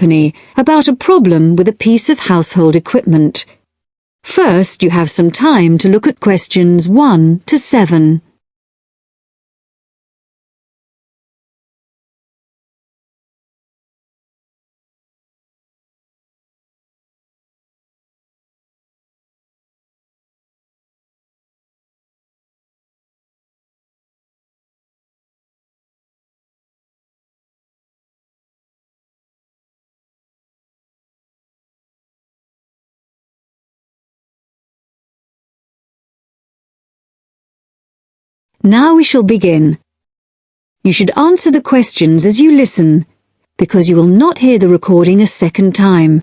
company about a problem with a piece of household equipment. First, you have some time to look at questions 1 to 7. Now we shall begin. You should answer the questions as you listen, because you will not hear the recording a second time.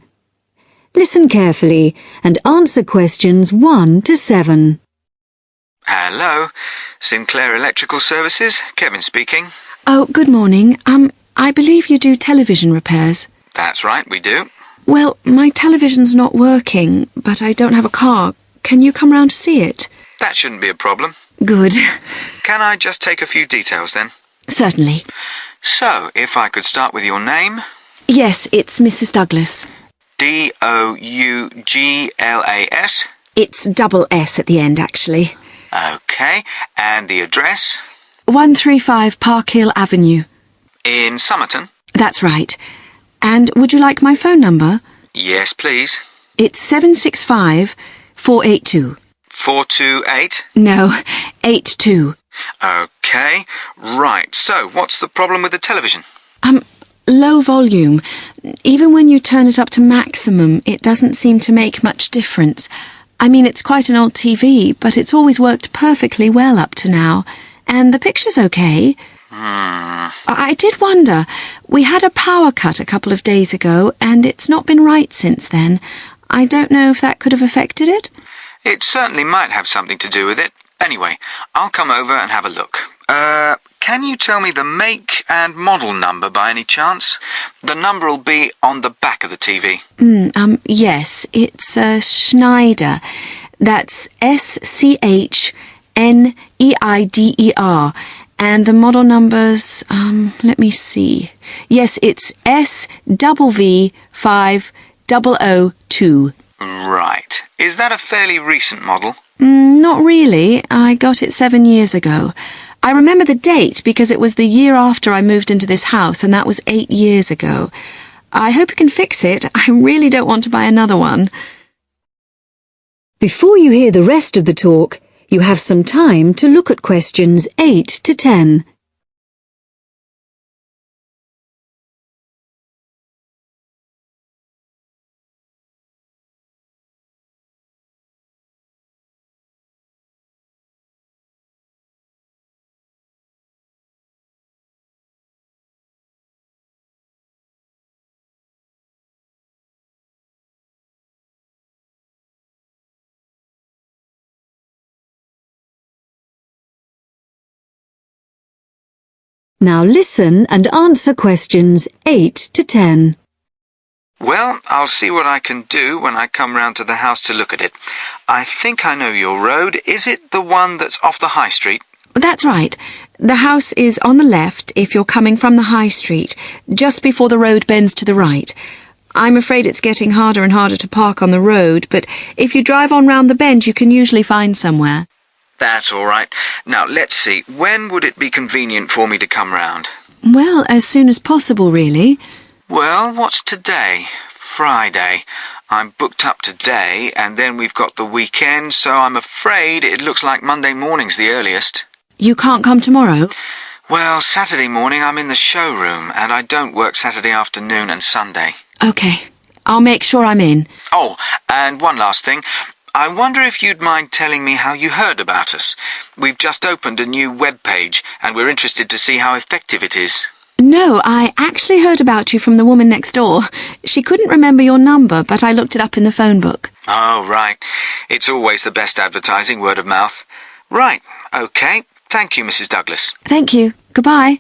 Listen carefully and answer questions 1 to 7. Hello, Sinclair Electrical Services, Kevin speaking. Oh, good morning. I believe you do television repairs. That's right, we do. Well, my television's not working, but I don't have a car. Can you come round to see it? That shouldn't be a problem. Good. Can I just take a few details then? Certainly. So, if I could start with your name? Yes, it's Mrs. Douglas. Douglas? It's double S at the end, actually. OK, and the address? 135 Park Hill Avenue. In Somerton? That's right. And would you like my phone number? Yes, please. It's 765 482. 428? No, 82. OK, right. So, what's the problem with the television? Low volume. Even when you turn it up to maximum, it doesn't seem to make much difference. I mean, it's quite an old TV, but it's always worked perfectly well up to now. And the picture's okay. I did wonder. We had a power cut a couple of days ago, and it's not been right since then. I don't know if that could have affected it. It certainly might have something to do with it. Anyway, I'll come over and have a look. Can you tell me the make and model number by any chance? The number will be on the back of the TV. Yes, it's Schneider. That's SCHNEIDER. And the model number's, let me see. Yes, it's SVV5002. Right. Is that a fairly recent model? Not really. I got it 7 years ago. I remember the date because it was the year after I moved into this house, and that was 8 years ago. I hope you can fix it. I really don't want to buy another one. Before you hear the rest of the talk, you have some time to look at questions 8 to 10. Now listen and answer questions 8 to 10. Well, I'll see what I can do when I come round to the house to look at it. I think I know your road. Is it the one that's off the high street? That's right. The house is on the left if you're coming from the high street, just before the road bends to the right. I'm afraid it's getting harder and harder to park on the road, but if you drive on round the bend, you can usually find somewhere. That's all right. Now, let's see. When would it be convenient for me to come round? Well, as soon as possible, really. Well, what's today? Friday. I'm booked up today, and then we've got the weekend, so I'm afraid it looks like Monday morning's the earliest. You can't come tomorrow? Well, Saturday morning I'm in the showroom, and I don't work Saturday afternoon and Sunday. OK. I'll make sure I'm in. Oh, and one last thing. I wonder if you'd mind telling me how you heard about us. We've just opened a new web page, and we're interested to see how effective it is. No, I actually heard about you from the woman next door. She couldn't remember your number, but I looked it up in the phone book. Oh, right. It's always the best advertising, word of mouth. Right, OK. Thank you, Mrs. Douglas. Thank you. Goodbye.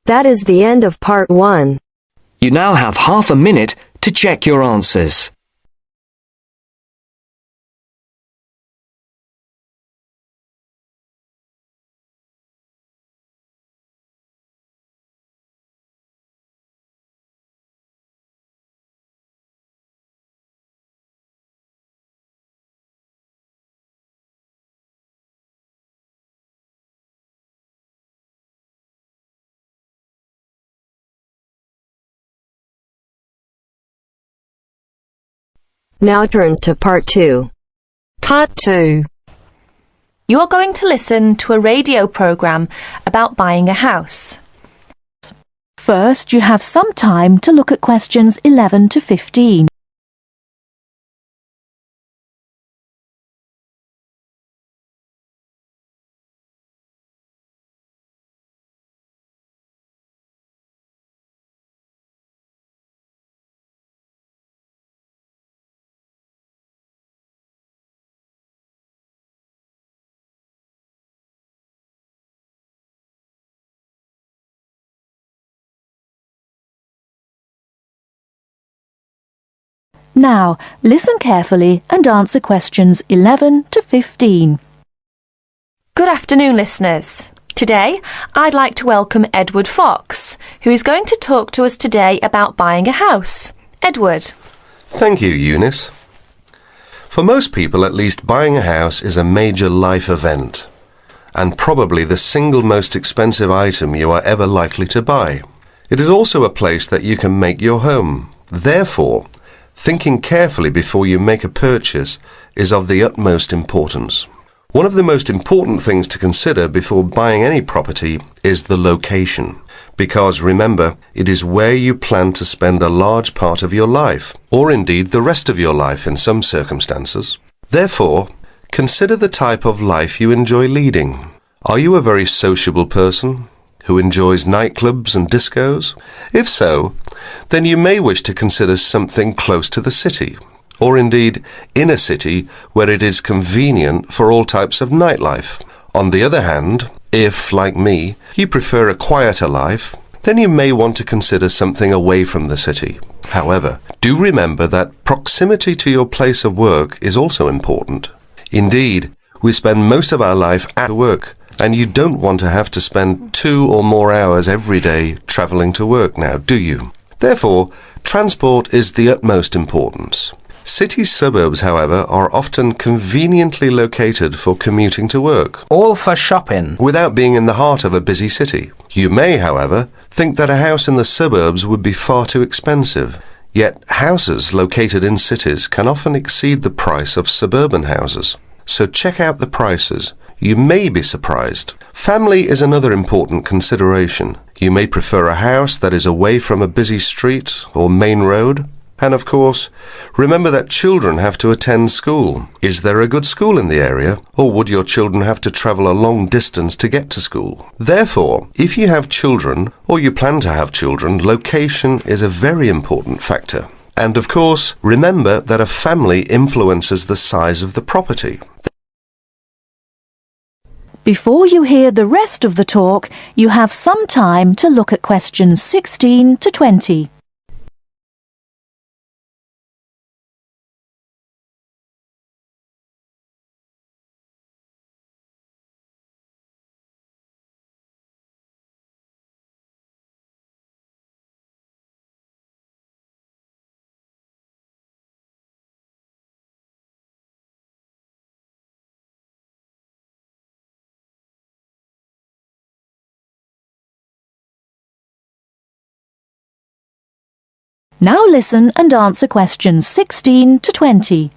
That is the end of part 1. You now have half a minute to check your answers. Now turns to part 2. Part 2. You are going to listen to a radio program about buying a house. First, you have some time to look at questions 11 to 15. Now, listen carefully and answer questions 11 to 15. Good afternoon, listeners. Today, I'd like to welcome Edward Fox, who is going to talk to us today about buying a house. Edward. Thank you, Eunice. For most people, at least, buying a house is a major life event, and probably the single most expensive item you are ever likely to buy. It is also a place that you can make your home. Therefore, thinking carefully before you make a purchase is of the utmost importance. One of the most important things to consider before buying any property is the location, because remember, it is where you plan to spend a large part of your life, or indeed the rest of your life in some circumstances. Therefore, consider the type of life you enjoy leading. Are you a very sociable person who enjoys nightclubs and discos? If so, then you may wish to consider something close to the city, or indeed in a city where it is convenient for all types of nightlife. On the other hand, if, like me, you prefer a quieter life, then you may want to consider something away from the city. However, do remember that proximity to your place of work is also important. Indeed, we spend most of our life at work, and you don't want to have to spend 2 or more hours every day travelling to work now, do you? Therefore, transport is the utmost importance. City suburbs, however, are often conveniently located for commuting to work. All for shopping. Without being in the heart of a busy city. You may, however, think that a house in the suburbs would be far too expensive. Yet houses located in cities can often exceed the price of suburban houses. So check out the prices. You may be surprised. Family is another important consideration. You may prefer a house that is away from a busy street or main road. And of course, remember that children have to attend school. Is there a good school in the area, or would your children have to travel a long distance to get to school? Therefore, if you have children, or you plan to have children, location is a very important factor. And of course, remember that a family influences the size of the property. Before you hear the rest of the talk, you have some time to look at questions 16 to 20. Now listen and answer questions 16 to 20.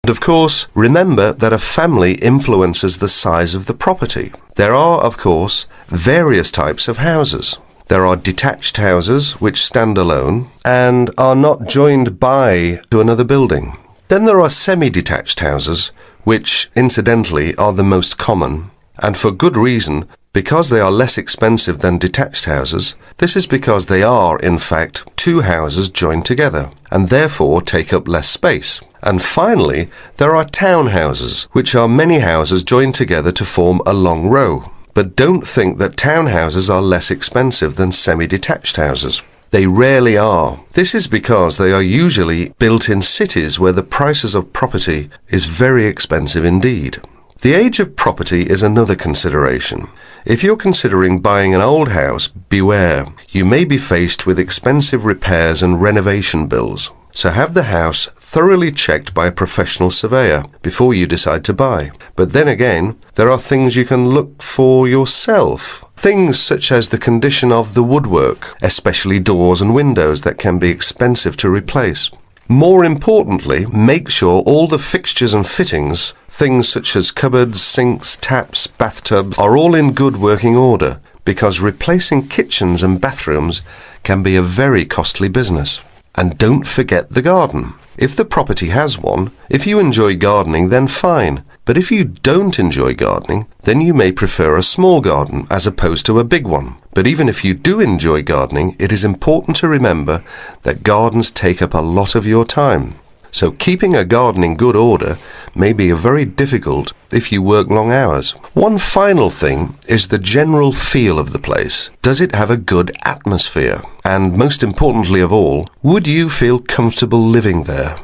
And of course, remember that a family influences the size of the property. There are, of course, various types of houses. There are detached houses which stand alone and are not joined by to another building. Then there are semi-detached houses, which, incidentally, are the most common, and for good reason. Because they are less expensive than detached houses, this is because they are, in fact, 2 houses joined together, and therefore take up less space. And finally, there are townhouses, which are many houses joined together to form a long row. But don't think that townhouses are less expensive than semi-detached houses. They rarely are. This is because they are usually built in cities where the prices of property is very expensive indeed. The age of property is another consideration. If you're considering buying an old house, beware. You may be faced with expensive repairs and renovation bills. So have the house thoroughly checked by a professional surveyor before you decide to buy. But then again, there are things you can look for yourself. Things such as the condition of the woodwork, especially doors and windows that can be expensive to replace. More importantly, make sure all the fixtures and fittings, things such as cupboards, sinks, taps, bathtubs, are all in good working order, because replacing kitchens and bathrooms can be a very costly business. And don't forget the garden. If the property has one, if you enjoy gardening, then fine. But if you don't enjoy gardening, then you may prefer a small garden as opposed to a big one. But even if you do enjoy gardening, it is important to remember that gardens take up a lot of your time. So keeping a garden in good order may be very difficult if you work long hours. One final thing is the general feel of the place. Does it have a good atmosphere? And most importantly of all, would you feel comfortable living there?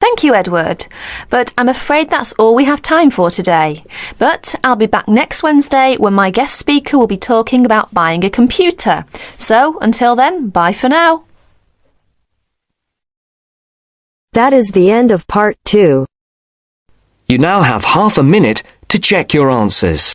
Thank you, Edward. But I'm afraid that's all we have time for today. But I'll be back next Wednesday when my guest speaker will be talking about buying a computer. So until then, bye for now. That is the end of part 2. You now have half a minute to check your answers.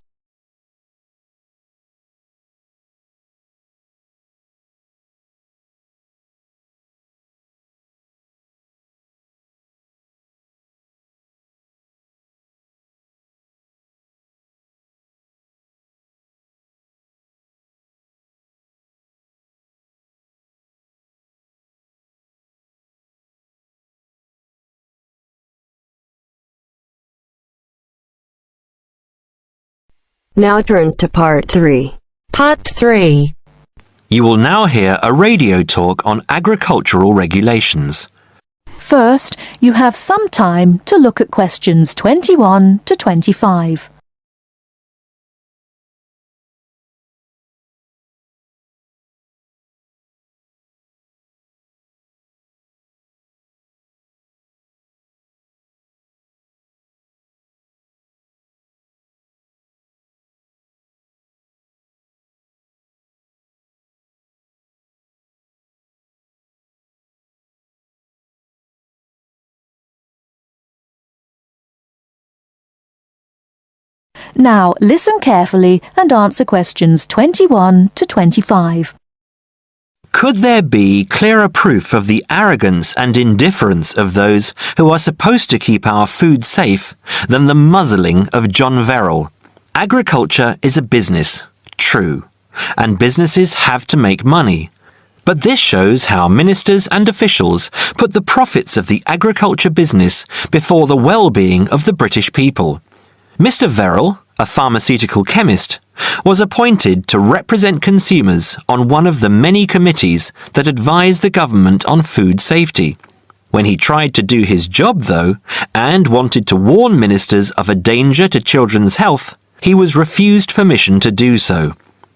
Now turns to part 3. Part 3. You will now hear a radio talk on agricultural regulations. First, you have some time to look at questions 21 to 25. Now listen carefully and answer questions 21 to 25. Could there be clearer proof of the arrogance and indifference of those who are supposed to keep our food safe than the muzzling of John Verrill? Agriculture is a business, true, and businesses have to make money. But this shows how ministers and officials put the profits of the agriculture business before the well-being of the British people. Mr. Verrill, a pharmaceutical chemist, was appointed to represent consumers on one of the many committees that advise the government on food safety. When he tried to do his job, though, and wanted to warn ministers of a danger to children's health, he was refused permission to do so.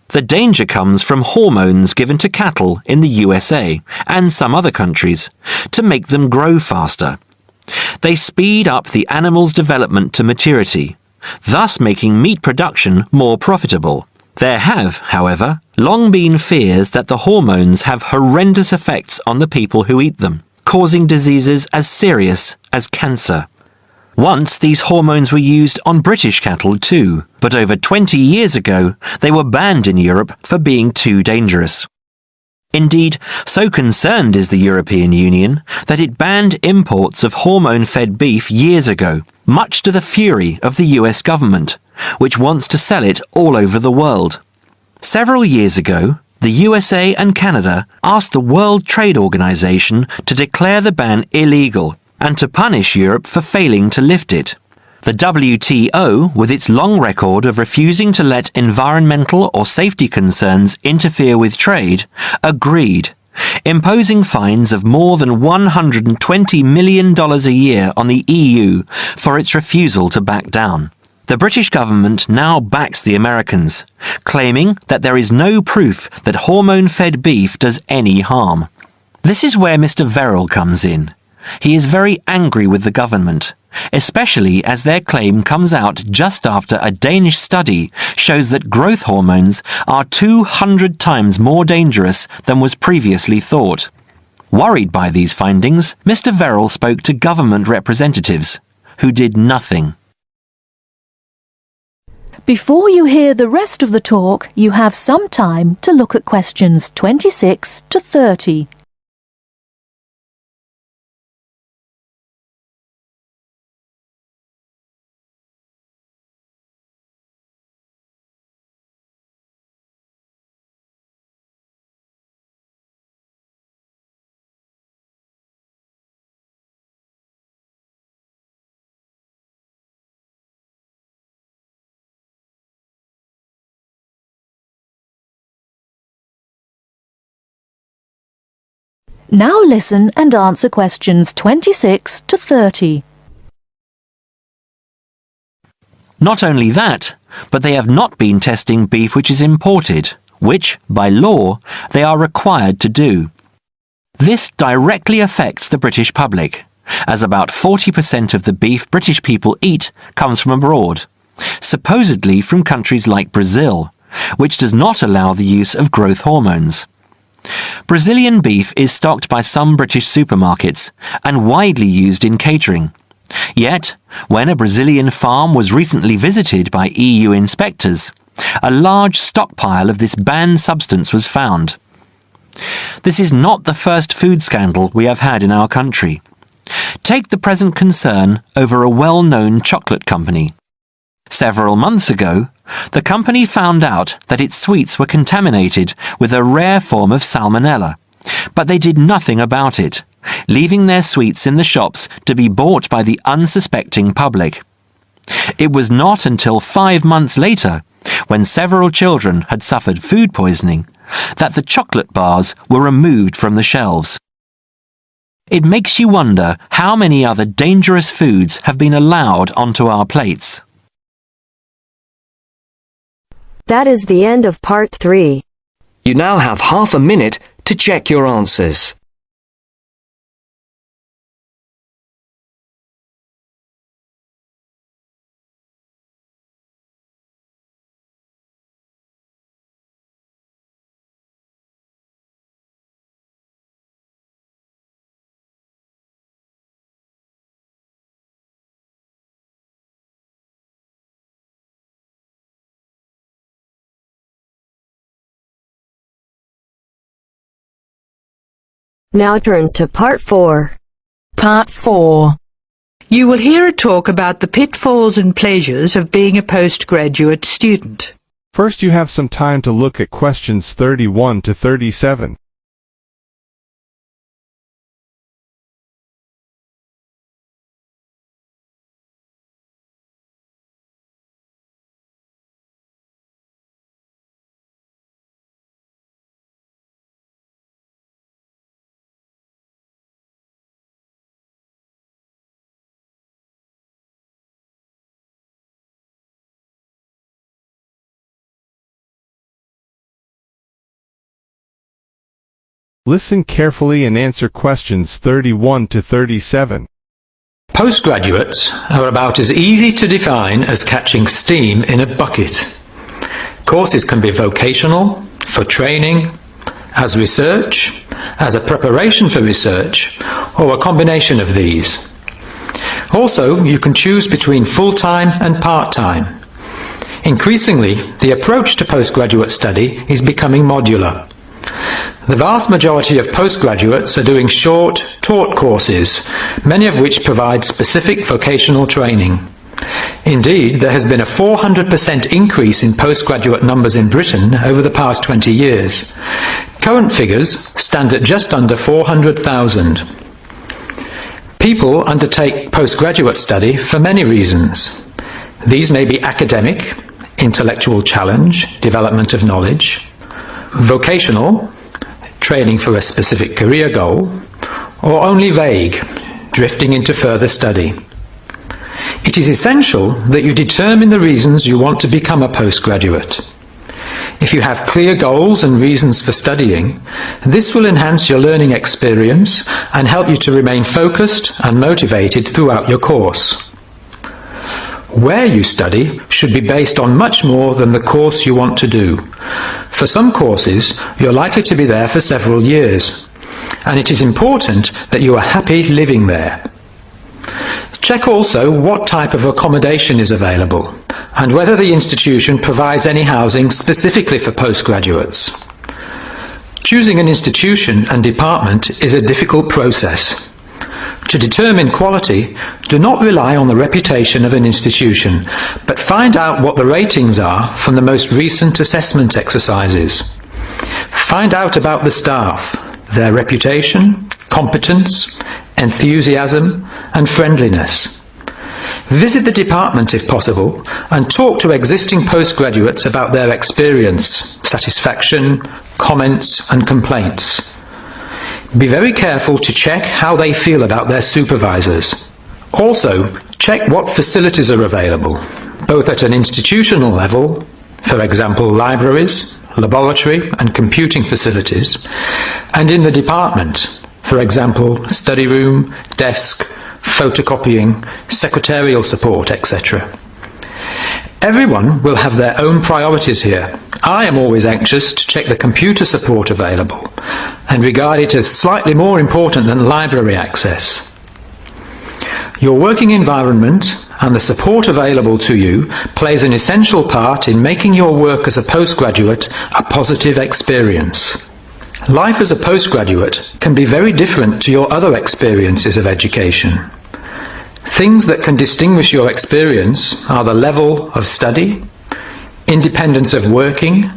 The danger comes from hormones given to cattle in the USA and some other countries to make them grow faster. They speed up the animal's development to maturity, thus making meat production more profitable. There have, however, long been fears that the hormones have horrendous effects on the people who eat them, causing diseases as serious as cancer. Once these hormones were used on British cattle too, but over 20 years ago they were banned in Europe for being too dangerous. Indeed, so concerned is the European Union that it banned imports of hormone-fed beef years ago, much to the fury of the US government, which wants to sell it all over the world. Several years ago, the USA and Canada asked the World Trade Organization to declare the ban illegal and to punish Europe for failing to lift it. The WTO, with its long record of refusing to let environmental or safety concerns interfere with trade, agreed, imposing fines of more than $120 million a year on the EU for its refusal to back down. The British government now backs the Americans, claiming that there is no proof that hormone-fed beef does any harm. This is where Mr. Verrill comes in. He is very angry with the government, especially as their claim comes out just after a Danish study shows that growth hormones are 200 times more dangerous than was previously thought. Worried by these findings, Mr. Verrill spoke to government representatives, who did nothing. Before you hear the rest of the talk, you have some time to look at questions 26 to 30. Now listen and answer questions 26 to 30. Not only that, but they have not been testing beef which is imported, which, by law, they are required to do. This directly affects the British public, as about 40% of the beef British people eat comes from abroad, supposedly from countries like Brazil, which does not allow the use of growth hormones. Brazilian beef is stocked by some British supermarkets and widely used in catering. Yet, when a Brazilian farm was recently visited by EU inspectors, a large stockpile of this banned substance was found. This is not the first food scandal we have had in our country. Take the present concern over a well-known chocolate company. Several months ago, the company found out that its sweets were contaminated with a rare form of salmonella, but they did nothing about it, leaving their sweets in the shops to be bought by the unsuspecting public. It was not until 5 months later, when several children had suffered food poisoning, that the chocolate bars were removed from the shelves. It makes you wonder how many other dangerous foods have been allowed onto our plates. That is the end of part 3. You now have half a minute to check your answers. Now turns to part 4. Part 4. You will hear a talk about the pitfalls and pleasures of being a postgraduate student. First, you have some time to look at questions 31 to 37. Listen carefully and answer questions 31 to 37. Postgraduates are about as easy to define as catching steam in a bucket. Courses can be vocational, for training, as research, as a preparation for research, or a combination of these. Also, you can choose between full-time and part-time. Increasingly, the approach to postgraduate study is becoming modular. The vast majority of postgraduates are doing short, taught courses, many of which provide specific vocational training. Indeed, there has been a 400% increase in postgraduate numbers in Britain over the past 20 years. Current figures stand at just under 400,000. People undertake postgraduate study for many reasons. These may be academic, intellectual challenge, development of knowledge, vocational, training for a specific career goal, or only vague, drifting into further study. It is essential that you determine the reasons you want to become a postgraduate. If you have clear goals and reasons for studying, this will enhance your learning experience and help you to remain focused and motivated throughout your course. Where you study should be based on much more than the course you want to do. For some courses, you're likely to be there for several years, and it is important that you are happy living there. Check also what type of accommodation is available, and whether the institution provides any housing specifically for postgraduates. Choosing an institution and department is a difficult process. To determine quality, do not rely on the reputation of an institution, but find out what the ratings are from the most recent assessment exercises. Find out about the staff, their reputation, competence, enthusiasm, and friendliness. Visit the department if possible, and talk to existing postgraduates about their experience, satisfaction, comments, and complaints. Be very careful to check how they feel about their supervisors. Also, check what facilities are available, both at an institutional level, for example libraries, laboratory and computing facilities, and in the department, for example study room, desk, photocopying, secretarial support, etc. Everyone will have their own priorities here. I am always anxious to check the computer support available and regard it as slightly more important than library access. Your working environment and the support available to you plays an essential part in making your work as a postgraduate a positive experience. Life as a postgraduate can be very different to your other experiences of education. Things that can distinguish your experience are the level of study, independence of working,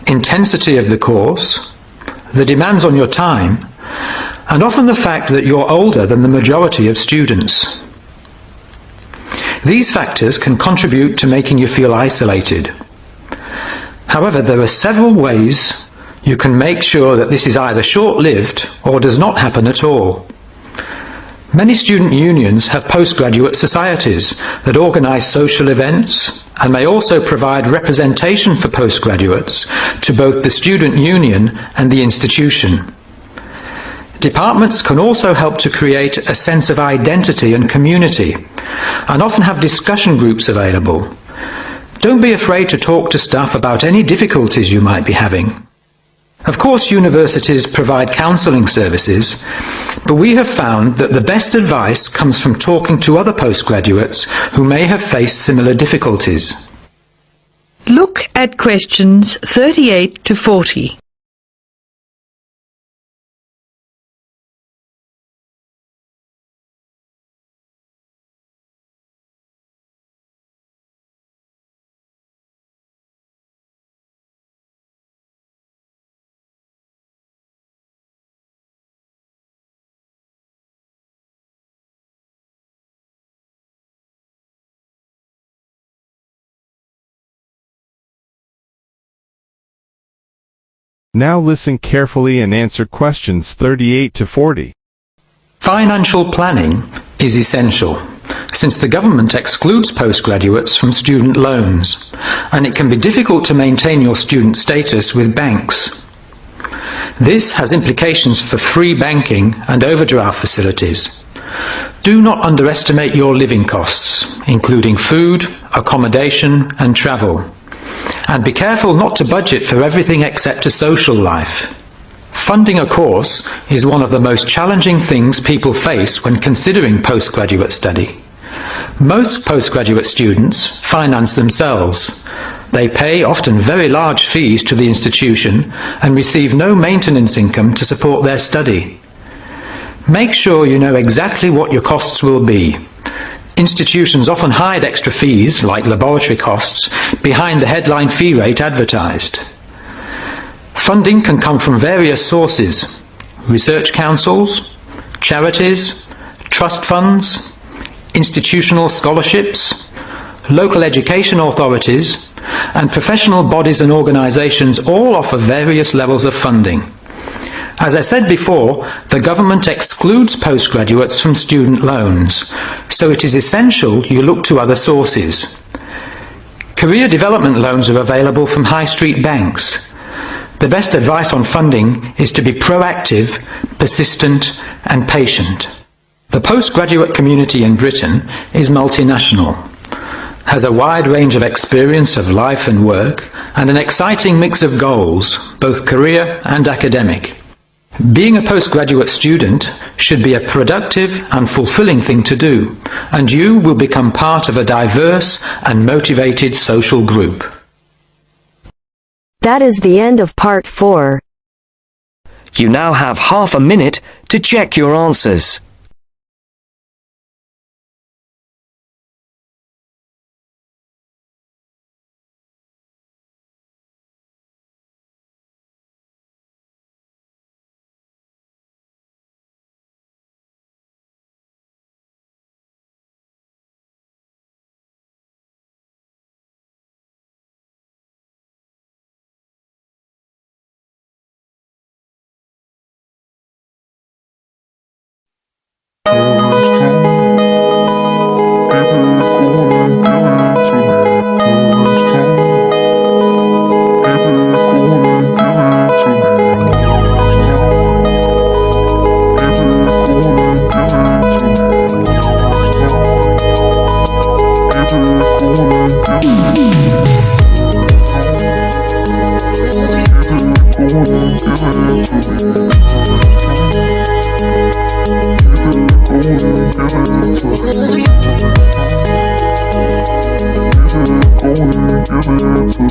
intensity of the course, the demands on your time, and often the fact that you're older than the majority of students. These factors can contribute to making you feel isolated. However, there are several ways you can make sure that this is either short-lived or does not happen at all. Many student unions have postgraduate societies that organise social events and may also provide representation for postgraduates to both the student union and the institution. Departments can also help to create a sense of identity and community, and often have discussion groups available. Don't be afraid to talk to staff about any difficulties you might be having. Of course, universities provide counselling services, but we have found that the best advice comes from talking to other postgraduates who may have faced similar difficulties. Look at questions 38 to 40. Now listen carefully and answer questions 38 to 40. Financial planning is essential, since the government excludes postgraduates from student loans, and it can be difficult to maintain your student status with banks. This has implications for free banking and overdraft facilities. Do not underestimate your living costs, including food, accommodation and travel. And be careful not to budget for everything except a social life. Funding a course is one of the most challenging things people face when considering postgraduate study. Most postgraduate students finance themselves. They pay often very large fees to the institution and receive no maintenance income to support their study. Make sure you know exactly what your costs will be. Institutions often hide extra fees, like laboratory costs, behind the headline fee rate advertised. Funding can come from various sources: research councils, charities, trust funds, institutional scholarships, local education authorities, and professional bodies and organisations all offer various levels of funding. As I said before, the government excludes postgraduates from student loans, so it is essential you look to other sources. Career development loans are available from high street banks. The best advice on funding is to be proactive, persistent and patient. The postgraduate community in Britain is multinational, has a wide range of experience of life and work, and an exciting mix of goals, both career and academic. Being a postgraduate student should be a productive and fulfilling thing to do, and you will become part of a diverse and motivated social group. That is the end of part 4. You now have half a minute to check your answers. Give it to